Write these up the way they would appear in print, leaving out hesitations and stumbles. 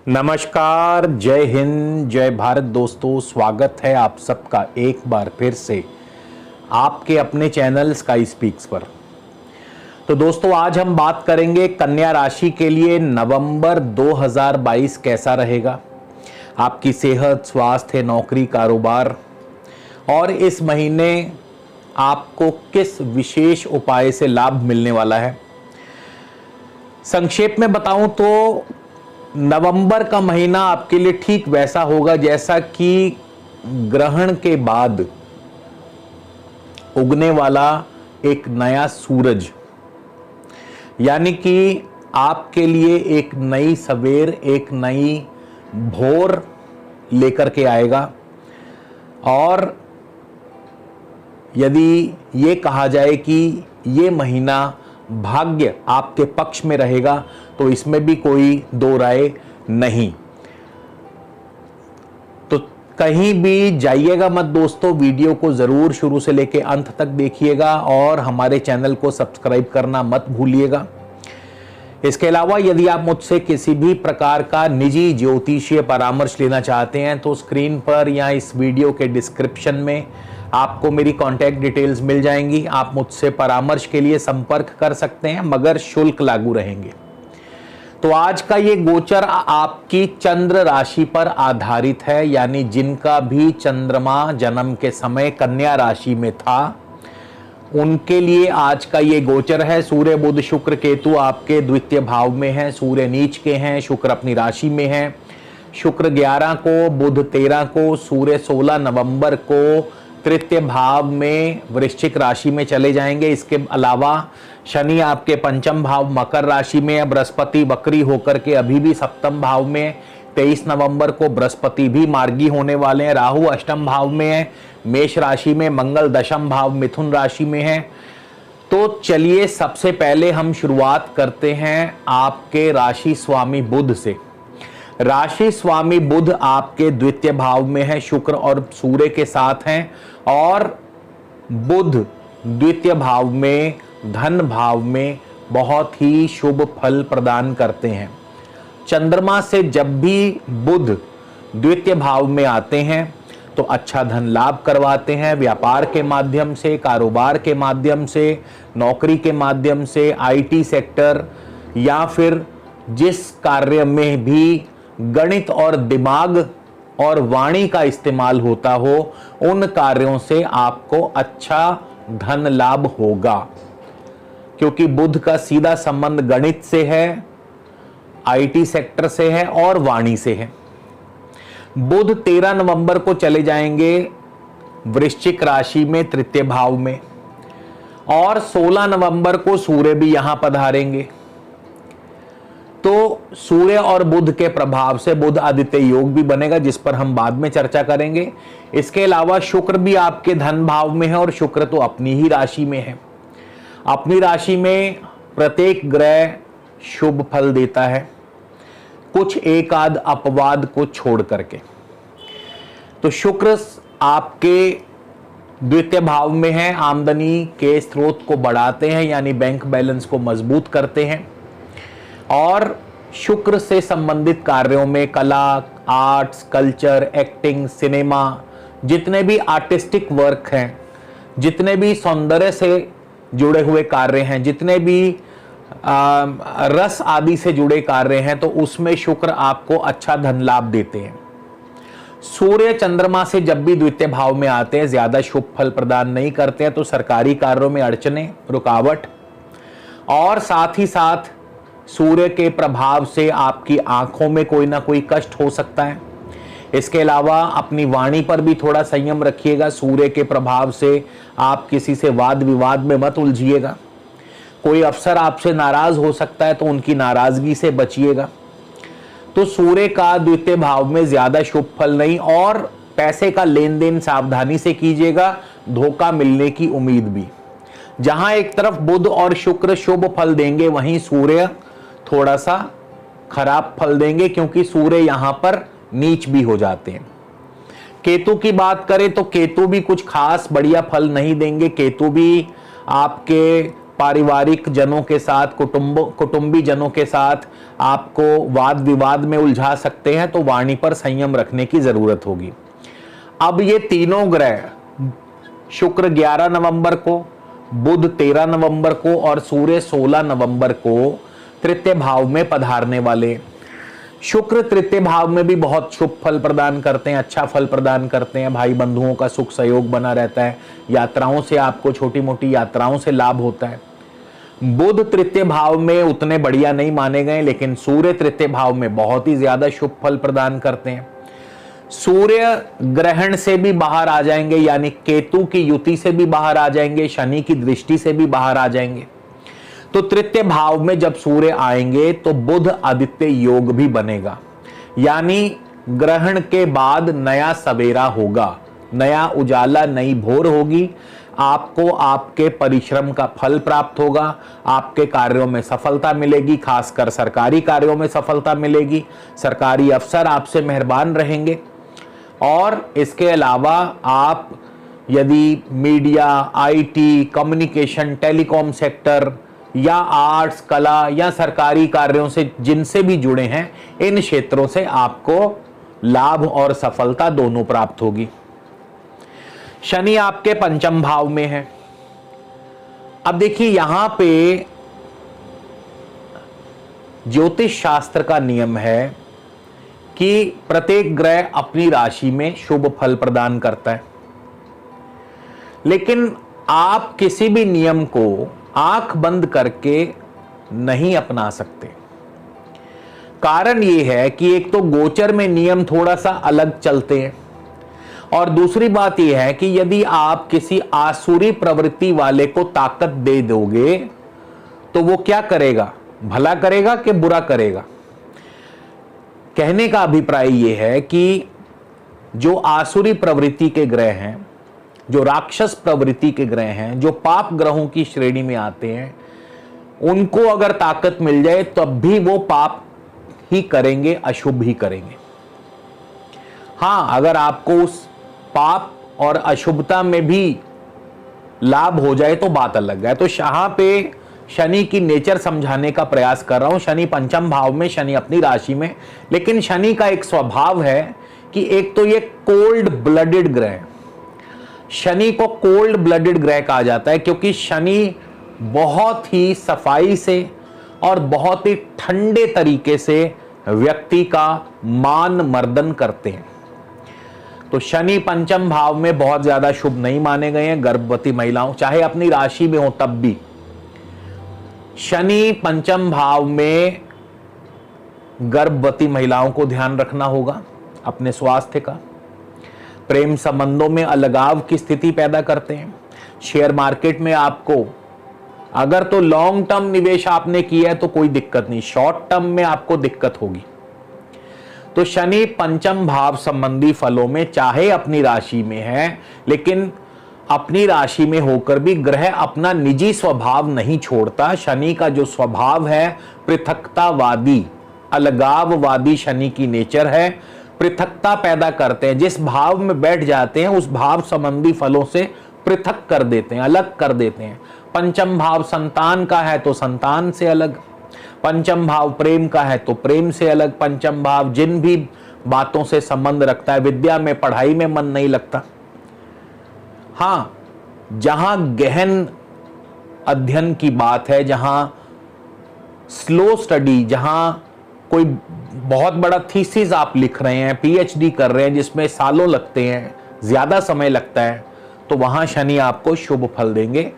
नमस्कार, जय हिंद, जय भारत दोस्तों। स्वागत है आप सबका एक बार फिर से आपके अपने चैनल स्काई स्पीक्स पर। तो दोस्तों, आज हम बात करेंगे कन्या राशि के लिए नवंबर 2022 कैसा रहेगा, आपकी सेहत, स्वास्थ्य, नौकरी, कारोबार, और इस महीने आपको किस विशेष उपाय से लाभ मिलने वाला है। संक्षेप में बताऊं तो नवंबर का महीना आपके लिए ठीक वैसा होगा जैसा कि ग्रहण के बाद उगने वाला एक नया सूरज, यानी कि आपके लिए एक नई सवेर, एक नई भोर लेकर के आएगा। और यदि ये कहा जाए कि ये महीना भाग्य आपके पक्ष में रहेगा तो इसमें भी कोई दो राय नहीं। तो कहीं भी जाइएगा मत दोस्तों, वीडियो को जरूर शुरू से लेकर अंत तक देखिएगा और हमारे चैनल को सब्सक्राइब करना मत भूलिएगा। इसके अलावा यदि आप मुझसे किसी भी प्रकार का निजी ज्योतिषीय परामर्श लेना चाहते हैं तो स्क्रीन पर या इस वीडियो के डिस्क्रिप्शन में आपको मेरी कांटेक्ट डिटेल्स मिल जाएंगी। आप मुझसे परामर्श के लिए संपर्क कर सकते हैं, मगर शुल्क लागू रहेंगे। तो आज का ये गोचर आपकी चंद्र राशि पर आधारित है, यानी जिनका भी चंद्रमा जन्म के समय कन्या राशि में था उनके लिए आज का ये गोचर है। सूर्य, बुध, शुक्र, केतु आपके द्वितीय भाव में है। सूर्य नीच के हैं, शुक्र अपनी राशि में है। शुक्र 11 को, बुध 13 को, सूर्य 16 नवंबर को तृतीय भाव में वृश्चिक राशि में चले जाएंगे। इसके अलावा शनि आपके पंचम भाव मकर राशि में है। बृहस्पति वक्री होकर के अभी भी सप्तम भाव में 23 नवंबर को बृहस्पति भी मार्गी होने वाले हैं। राहु अष्टम भाव में है, मेष राशि में। मंगल दशम भाव मिथुन राशि में है। तो चलिए सबसे पहले हम शुरुआत करते हैं आपके राशि स्वामी बुध से। राशि स्वामी बुध आपके द्वितीय भाव में है, शुक्र और सूर्य के साथ हैं। और बुध द्वितीय भाव में, धन भाव में बहुत ही शुभ फल प्रदान करते हैं। चंद्रमा से जब भी बुध द्वितीय भाव में आते हैं तो अच्छा धन लाभ करवाते हैं, व्यापार के माध्यम से, कारोबार के माध्यम से, नौकरी के माध्यम से, आईटी सेक्टर, या फिर जिस कार्य में भी गणित और दिमाग और वाणी का इस्तेमाल होता हो उन कार्यों से आपको अच्छा धन लाभ होगा, क्योंकि बुध का सीधा संबंध गणित से है, आईटी सेक्टर से है और वाणी से है। बुध 13 नवंबर को चले जाएंगे वृश्चिक राशि में तृतीय भाव में, और 16 नवंबर को सूर्य भी यहां पधारेंगे। तो सूर्य और बुध के प्रभाव से बुध आदित्य योग भी बनेगा, जिस पर हम बाद में चर्चा करेंगे। इसके अलावा शुक्र भी आपके धन भाव में है, और शुक्र तो अपनी ही राशि में है। अपनी राशि में प्रत्येक ग्रह शुभ फल देता है, कुछ एक आध अपवाद को छोड़ करके। तो शुक्र आपके द्वितीय भाव में है, आमदनी के स्रोत को बढ़ाते हैं, यानी बैंक बैलेंस को मजबूत करते हैं। और शुक्र से संबंधित कार्यों में कला, आर्ट्स, कल्चर, एक्टिंग, सिनेमा, जितने भी आर्टिस्टिक वर्क हैं, जितने भी सौंदर्य से जुड़े हुए कार्य हैं, जितने भी रस आदि से जुड़े कार्य हैं, तो उसमें शुक्र आपको अच्छा धन लाभ देते हैं। सूर्य चंद्रमा से जब भी द्वितीय भाव में आते हैं ज्यादा शुभ फल प्रदान नहीं करते हैं, तो सरकारी कार्यों में अड़चने, रुकावट, और साथ ही साथ सूर्य के प्रभाव से आपकी आंखों में कोई ना कोई कष्ट हो सकता है। इसके अलावा अपनी वाणी पर भी थोड़ा संयम रखिएगा। सूर्य के प्रभाव से आप किसी से वाद विवाद में मत उलझिएगा। कोई अफसर आपसे नाराज हो सकता है तो उनकी नाराजगी से बचिएगा। तो सूर्य का द्वितीय भाव में ज्यादा शुभ फल नहीं, और पैसे का लेन देन सावधानी से कीजिएगा, धोखा मिलने की उम्मीद भी। जहां एक तरफ बुध और शुक्र शुभ फल देंगे, वहीं सूर्य थोड़ा सा खराब फल देंगे, क्योंकि सूर्य यहां पर नीच भी हो जाते हैं। केतु की बात करें तो केतु भी कुछ खास बढ़िया फल नहीं देंगे। केतु भी आपके पारिवारिक जनों के साथ, कुटुंबी जनों के साथ आपको वाद विवाद में उलझा सकते हैं, तो वाणी पर संयम रखने की जरूरत होगी। अब ये तीनों ग्रह, शुक्र 11 नवंबर को, बुध 13 नवंबर को और सूर्य 16 नवंबर को तृतीय भाव में पधारने वाले। शुक्र तृतीय भाव में भी बहुत शुभ फल प्रदान करते हैं, अच्छा फल प्रदान करते हैं। भाई बंधुओं का सुख सहयोग बना रहता है, यात्राओं से आपको, छोटी मोटी यात्राओं से लाभ होता है। बुध तृतीय भाव में उतने बढ़िया नहीं माने गए, लेकिन सूर्य तृतीय भाव में बहुत ही ज्यादा शुभ फल प्रदान करते हैं। सूर्य ग्रहण से भी बाहर आ जाएंगे, यानी केतु की युति से भी बाहर आ जाएंगे, शनि की दृष्टि से भी बाहर आ जाएंगे। तो तृतीय भाव में जब सूर्य आएंगे तो बुध आदित्य योग भी बनेगा, यानी ग्रहण के बाद नया सवेरा होगा, नया उजाला, नई भोर होगी। आपको आपके परिश्रम का फल प्राप्त होगा, आपके कार्यों में सफलता मिलेगी, खासकर सरकारी कार्यों में सफलता मिलेगी, सरकारी अफसर आपसे मेहरबान रहेंगे। और इसके अलावा आप यदि media, IT, communication, telecom sector या आर्ट्स, कला या सरकारी कार्यों से जिनसे भी जुड़े हैं, इन क्षेत्रों से आपको लाभ और सफलता दोनों प्राप्त होगी। शनि आपके पंचम भाव में है। अब देखिए, यहां पे ज्योतिष शास्त्र का नियम है कि प्रत्येक ग्रह अपनी राशि में शुभ फल प्रदान करता है, लेकिन आप किसी भी नियम को आंख बंद करके नहीं अपना सकते। कारण यह है कि एक तो गोचर में नियम थोड़ा सा अलग चलते हैं, और दूसरी बात यह है कि यदि आप किसी आसुरी प्रवृत्ति वाले को ताकत दे दोगे तो वो क्या करेगा, भला करेगा कि बुरा करेगा। कहने का अभिप्राय यह है कि जो आसुरी प्रवृत्ति के ग्रह हैं, जो राक्षस प्रवृत्ति के ग्रह हैं, जो पाप ग्रहों की श्रेणी में आते हैं, उनको अगर ताकत मिल जाए तब भी वो पाप ही करेंगे, अशुभ ही करेंगे। हां, अगर आपको उस पाप और अशुभता में भी लाभ हो जाए तो बात अलग है। तो यहां पे शनि की नेचर समझाने का प्रयास कर रहा हूं। शनि पंचम भाव में, शनि अपनी राशि में, लेकिन शनि का एक स्वभाव है कि एक तो ये कोल्ड ब्लडेड ग्रह है। शनि को कोल्ड ब्लडेड ग्रह कहा जाता है क्योंकि शनि बहुत ही सफाई से और बहुत ही ठंडे तरीके से व्यक्ति का मान मर्दन करते हैं। तो शनि पंचम भाव में बहुत ज्यादा शुभ नहीं माने गए हैं गर्भवती महिलाओं, चाहे अपनी राशि में हो तब भी। शनि पंचम भाव में गर्भवती महिलाओं को ध्यान रखना होगा अपने स्वास्थ्य का। प्रेम संबंधों में अलगाव की स्थिति पैदा करते हैं। शेयर मार्केट में आपको अगर तो लॉन्ग टर्म निवेश आपने किया है तो कोई दिक्कत नहीं, शॉर्ट टर्म में आपको दिक्कत होगी। तो शनि पंचम भाव संबंधी फलों में चाहे अपनी राशि में है, लेकिन अपनी राशि में होकर भी ग्रह अपना निजी स्वभाव नहीं छोड़ता। शनि का जो स्वभाव है पृथकतावादी, अलगाववादी शनि की नेचर है, पृथकता पैदा करते हैं। जिस भाव में बैठ जाते हैं उस भाव संबंधी फलों से पृथक कर देते हैं, अलग कर देते हैं। पंचम भाव संतान का है तो संतान से अलग, पंचम भाव प्रेम का है तो प्रेम से अलग, पंचम भाव जिन भी बातों से संबंध रखता है, विद्या में, पढ़ाई में मन नहीं लगता। हां, जहां गहन अध्ययन की बात है, जहां स्लो स्टडी, जहां कोई बहुत बड़ा थीसिस आप लिख रहे हैं, पीएचडी कर रहे हैं जिसमें सालों लगते हैं, ज्यादा समय लगता है, तो वहां शनि आपको शुभ फल देंगे।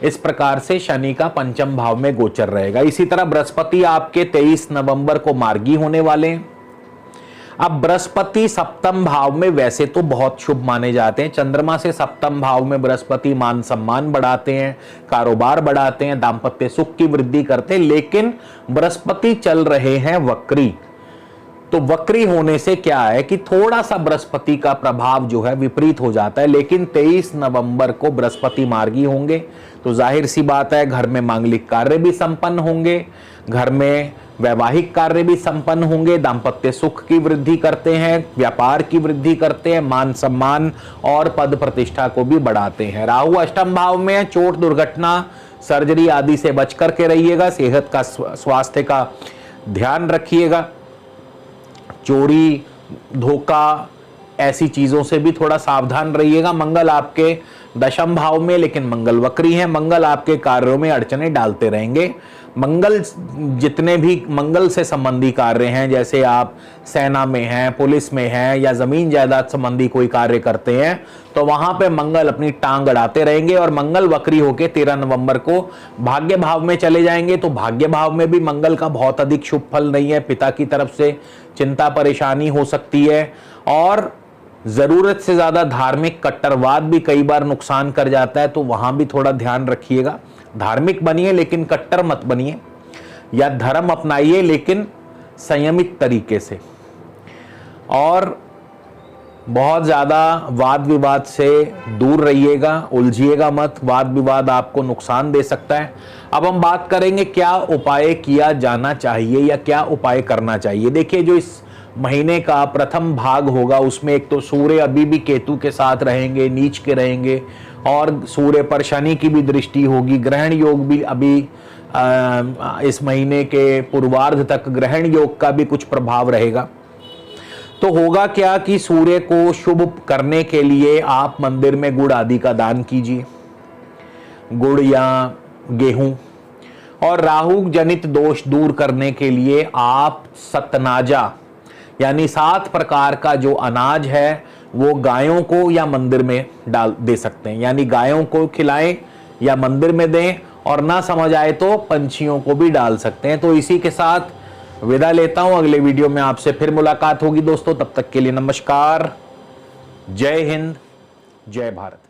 इस प्रकार से शनि का पंचम भाव में गोचर रहेगा। इसी तरह बृहस्पति आपके 23 नवंबर को मार्गी होने वाले हैं। अब बृहस्पति सप्तम भाव में वैसे तो बहुत शुभ माने जाते हैं। चंद्रमा से सप्तम भाव में बृहस्पति मान सम्मान बढ़ाते हैं, कारोबार बढ़ाते हैं, दाम्पत्य सुख की वृद्धि करते हैं, लेकिन बृहस्पति चल रहे हैं वक्री। तो वक्री होने से क्या है कि थोड़ा सा बृहस्पति का प्रभाव जो है विपरीत हो जाता है। लेकिन 23 नवंबर को बृहस्पति मार्गी होंगे तो जाहिर सी बात है घर में मांगलिक कार्य भी संपन्न होंगे, घर में वैवाहिक कार्य भी संपन्न होंगे, दाम्पत्य सुख की वृद्धि करते हैं, व्यापार की वृद्धि करते हैं, मान सम्मान और पद प्रतिष्ठा को भी बढ़ाते हैं। राहु अष्टम भाव में, चोट दुर्घटना सर्जरी आदि से बच करके रहिएगा। सेहत का, स्वास्थ्य का ध्यान रखिएगा। चोरी, धोखा, ऐसी चीजों से भी थोड़ा सावधान रहिएगा। मंगल आपके दशम भाव में, लेकिन मंगल वक्री है। मंगल आपके कार्यों में अड़चने डालते रहेंगे। मंगल, जितने भी मंगल से संबंधी कार्य हैं, जैसे आप सेना में हैं, पुलिस में हैं या जमीन जायदाद संबंधी कोई कार्य करते हैं, तो वहां पे मंगल अपनी टांग अड़ाते रहेंगे। और मंगल वक्री होके 13 नवंबर को भाग्य भाव में चले जाएंगे। तो भाग्य भाव में भी मंगल का बहुत अधिक शुभ फल नहीं है। पिता की तरफ से चिंता परेशानी हो सकती है, और जरूरत से ज्यादा धार्मिक कट्टरवाद भी कई बार नुकसान कर जाता है, तो वहां भी थोड़ा ध्यान रखिएगा। धार्मिक बनिए लेकिन कट्टर मत बनिए, या धर्म अपनाइए लेकिन संयमित तरीके से। और बहुत ज्यादा वाद विवाद से दूर रहिएगा, उलझिएगा मत। वाद विवाद आपको नुकसान दे सकता है। अब हम बात करेंगे क्या उपाय किया जाना चाहिए या क्या उपाय करना चाहिए। देखिए, जो इस महीने का प्रथम भाग होगा उसमें एक तो सूर्य अभी भी केतु के साथ रहेंगे, नीच के रहेंगे, और सूर्य पर शनि की भी दृष्टि होगी। ग्रहण योग भी अभी इस महीने के पूर्वार्ध तक ग्रहण योग का भी कुछ प्रभाव रहेगा। तो होगा क्या कि सूर्य को शुभ करने के लिए आप मंदिर में गुड़ आदि का दान कीजिए, गुड़ या गेहूं। और राहु जनित दोष दूर करने के लिए आप सतनाजा यानी 7 प्रकार का जो अनाज है वो गायों को या मंदिर में डाल दे सकते हैं। यानी गायों को खिलाएं या मंदिर में दें, और ना समझ आए तो पंछियों को भी डाल सकते हैं। तो इसी के साथ विदा लेता हूं। अगले वीडियो में आपसे फिर मुलाकात होगी दोस्तों। तब तक के लिए नमस्कार। जय हिंद, जय भारत।